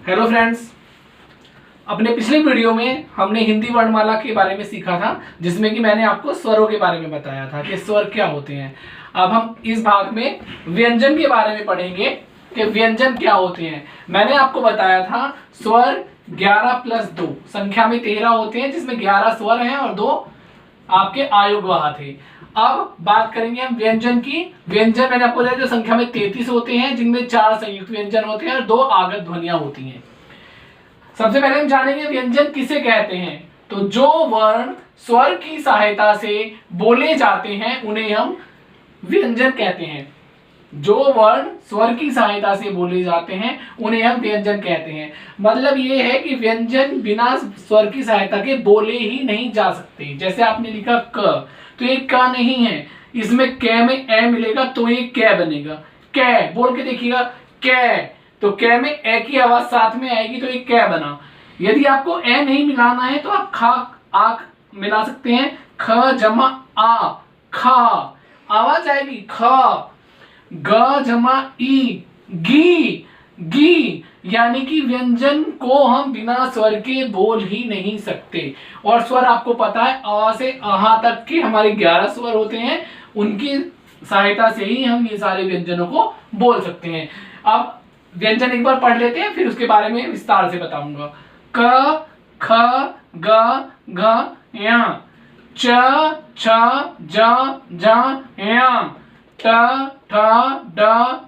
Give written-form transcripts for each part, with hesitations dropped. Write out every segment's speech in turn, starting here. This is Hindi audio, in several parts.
हेलो फ्रेंड्स, अपने पिछले वीडियो में हमने हिंदी वर्णमाला के बारे में सीखा था, जिसमें कि मैंने आपको स्वरों के बारे में बताया था कि स्वर क्या होते हैं। अब हम इस भाग में व्यंजन के बारे में पढ़ेंगे कि व्यंजन क्या होते हैं। मैंने आपको बताया था स्वर 11 + 2 संख्या में 13 होते हैं, जिसमें 11 स्वर हैं और 2 आपके आयोगवाह थे। अब बात करेंगे हम व्यंजन की। व्यंजन मैंने आपको बताया जो संख्या में 33 होते हैं, जिनमें 4 संयुक्त व्यंजन होते हैं और 2 आगत ध्वनियां होती हैं। सबसे पहले हम जानेंगे व्यंजन किसे कहते हैं। तो जो वर्ण स्वर की सहायता से बोले जाते हैं उन्हें हम व्यंजन कहते हैं। जो वर्ण स्वर की सहायता से बोले जाते हैं उन्हें हम व्यंजन कहते हैं। मतलब ये है कि व्यंजन बिना स्वर की सहायता के बोले ही नहीं जा सकते। जैसे आपने लिखा क, तो ये क नहीं है, इसमें क में ए मिलेगा तो ये कै बनेगा। कै बोल के देखिएगा, कै, तो कै में ए की आवाज साथ में आएगी तो ये कै बना। यदि आपको ए नहीं मिलाना है तो आप खा आक मिला सकते हैं। ख जमा आ, खा, आवाज आएगी ख। ग जमा ई, गी, गी, यानी कि व्यंजन को हम बिना स्वर के बोल ही नहीं सकते। और स्वर आपको पता है अ से अहा तक के हमारे 11 स्वर होते हैं, उनकी सहायता से ही हम ये सारे व्यंजनों को बोल सकते हैं। अब व्यंजन एक बार पढ़ लेते हैं, फिर उसके बारे में विस्तार से बताऊंगा। क, ख, ग, घ, य, च, छ, ज, झ, य, ट, ठ, ड,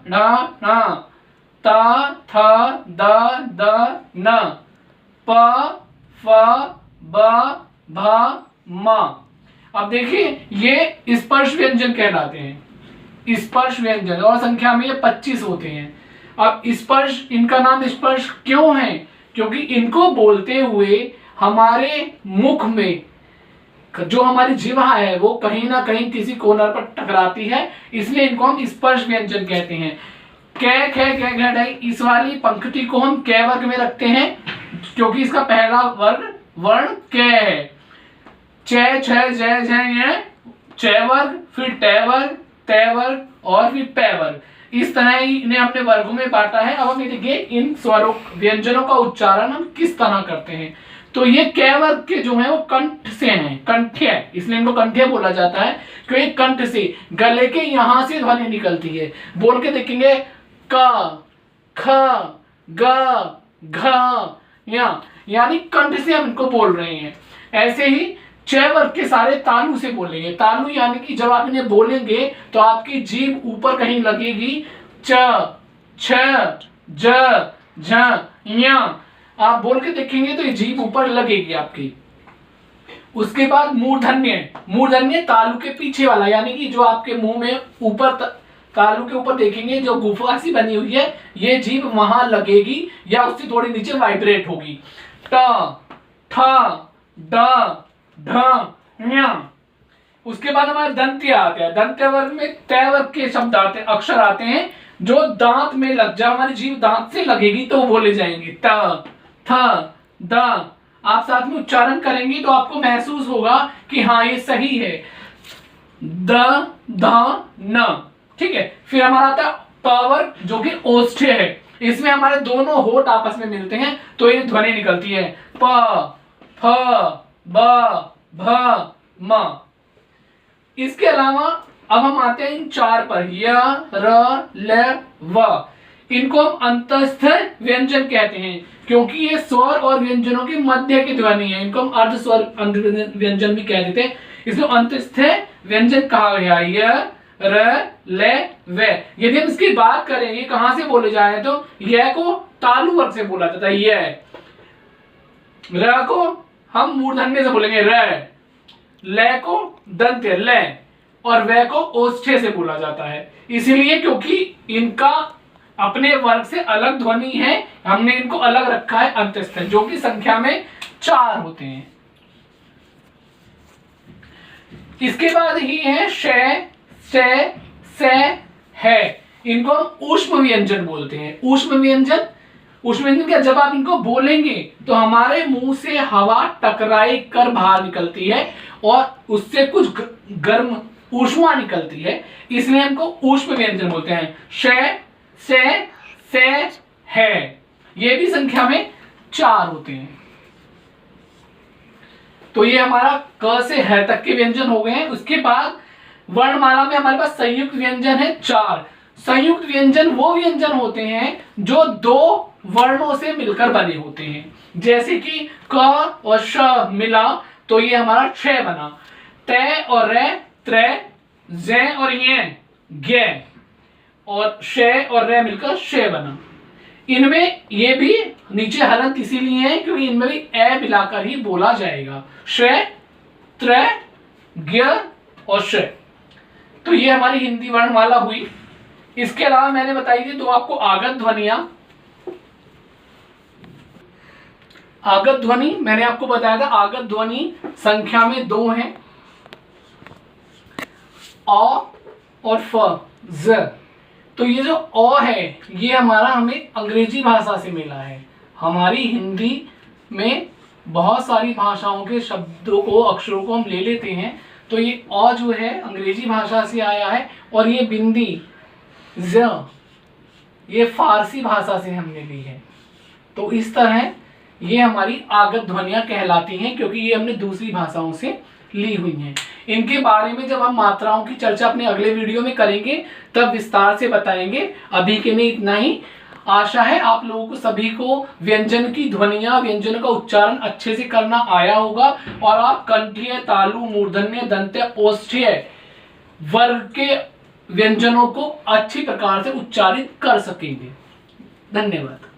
ढ, ण, त, थ, द, न, प, फ, ब, भ, म। अब देखिए ये स्पर्श व्यंजन कहलाते हैं। स्पर्श व्यंजन और संख्या में ये 25 होते हैं। अब स्पर्श, इनका नाम स्पर्श क्यों है? क्योंकि इनको बोलते हुए हमारे मुख में जो हमारी जिह्वा है वो कहीं ना कहीं किसी कोनर पर टकराती है, इसलिए इनको हम स्पर्श व्यंजन कहते हैं। कै, खे, कै, घ, ढ, इस वाली पंक्ति को हम कै वर्ग में रखते हैं क्योंकि इसका पहला वर्ण कै है। च, छ, ज, झ, य, च वर्ग, फिर ट वर्ग, त वर्ग और फिर पै वर्ग। इस तरह इन्हें हमने वर्गों में बांटा है। अब हम देखिए इन स्वरों व्यंजनों का उच्चारण हम किस तरह करते हैं। तो ये कै वर्ग के जो है वो कंठ से हैं, कंठ्य, इसलिए इनको कंठ्य बोला जाता है क्योंकि कंठ से गले के यहां से ध्वनि निकलती है। बोल के देखेंगे क, ख, ग, घ, य, यानी कंठ से हम इनको बोल रहे हैं। ऐसे ही च वर्ग के सारे तालु से बोलेंगे। तालु यानी कि जब आप इन्हें बोलेंगे तो आपकी जीभ ऊपर कहीं लगेगी। च, छ, ज, झ, य, आप बोल के देखेंगे तो ये जीभ ऊपर लगेगी आपकी। उसके बाद मूर्धन्य, मूर्धन्य तालु के पीछे वाला, यानी कि जो आपके मुंह में ऊपर तालु के ऊपर देखेंगे जो गुफा सी बनी हुई है, ये जीभ वहां लगेगी या उससे थोड़ी नीचे वाइब्रेट होगी। ट, ठ, ड, ढ, ञ। उसके बाद हमारे दंत्य आते हैं। दंत्य वर्ग में तय वर्ग के शब्द आते हैं, अक्षर आते हैं जो दांत में लग जाए, हमारी जीभ दांत से लगेगी तो बोले जाएंगे। त, थ, द। आप साथ में उच्चारण करेंगे तो आपको महसूस होगा कि हाँ ये सही है। द, ध, न, ठीक है। फिर हमारा आता है प वर्ग जो कि ओष्ठ्य है। इसमें हमारे दोनों होठ आपस में मिलते हैं तो ये ध्वनि निकलती है। प, फ, ब, भ, म। इसके अलावा अब हम आते हैं इन 4 पर, य, र, ल, व। इनको हम अंतस्थ व्यंजन कहते हैं क्योंकि ये स्वर और व्यंजनों के मध्य की ध्वनि है। इनको हम अर्ध स्वर व्यंजन भी कह देते हैं। इसको अंतस्थ व्यंजन कहा गया। य, र, ल, व। यदि हम इसकी बात करेंगे कहां से बोले जाए तो य को तालु वर्ग से बोला जाता है। य, र को हम मूर्धन्य से बोलेंगे र, ल को दंत्य ल और व को ओष्ठ्य से बोला जाता है। इसीलिए क्योंकि इनका अपने वर्ग से अलग ध्वनि है, हमने इनको अलग रखा है अंतस्थ, जो कि संख्या में 4 होते हैं। इसके बाद ही है श, स, स, है। इनको हम ऊष्म व्यंजन बोलते हैं। ऊष्म व्यंजन, ऊष्म व्यंजन क्या, जब आप इनको बोलेंगे तो हमारे मुंह से हवा टकराई कर बाहर निकलती है और उससे कुछ गर्म ऊष्मा निकलती है, इसलिए इनको ऊष्म व्यंजन बोलते हैं। श, से, है। ये भी संख्या में 4 होते हैं। तो ये हमारा क से ह तक के व्यंजन हो गए हैं। उसके बाद वर्णमाला में हमारे पास संयुक्त व्यंजन है 4। संयुक्त व्यंजन वो व्यंजन होते हैं जो 2 वर्णों से मिलकर बने होते हैं। जैसे कि क और श मिला तो ये हमारा छ बना, त और र त्र, ज और य ज्ञ, और श और र मिलकर श बना। इनमें ये भी नीचे हलंत इसीलिए है क्योंकि इनमें भी ए मिलाकर ही बोला जाएगा, श त्र ज्ञ और श। तो ये हमारी हिंदी वर्णमाला हुई। इसके अलावा मैंने बताई थी 2 आपको आगत ध्वनियां। आगत ध्वनि मैंने आपको बताया था, आगत ध्वनि संख्या में 2 हैं, अ और फ, ज। तो ये जो अ है ये हमारा हमें अंग्रेजी भाषा से मिला है। हमारी हिंदी में बहुत सारी भाषाओं के शब्दों को, अक्षरों को हम ले लेते हैं, तो ये अ जो है अंग्रेजी भाषा से आया है, और ये बिंदी ज ये फारसी भाषा से हमने ली है। तो इस तरह ये हमारी आगत ध्वनियां कहलाती हैं क्योंकि ये हमने दूसरी भाषाओं से ली हुई हैं। इनके बारे में जब हम मात्राओं की चर्चा अपने अगले वीडियो में करेंगे तब विस्तार से बताएंगे। अभी के लिए इतना ही। आशा है आप लोगों को सभी को व्यंजन की ध्वनियां, व्यंजनों का उच्चारण अच्छे से करना आया होगा और आप कंठीय, तालु, मूर्धन्य, दंत्य, ओष्ठ्य वर्ग के व्यंजनों को अच्छी प्रकार से उच्चारित कर सकेंगे। धन्यवाद।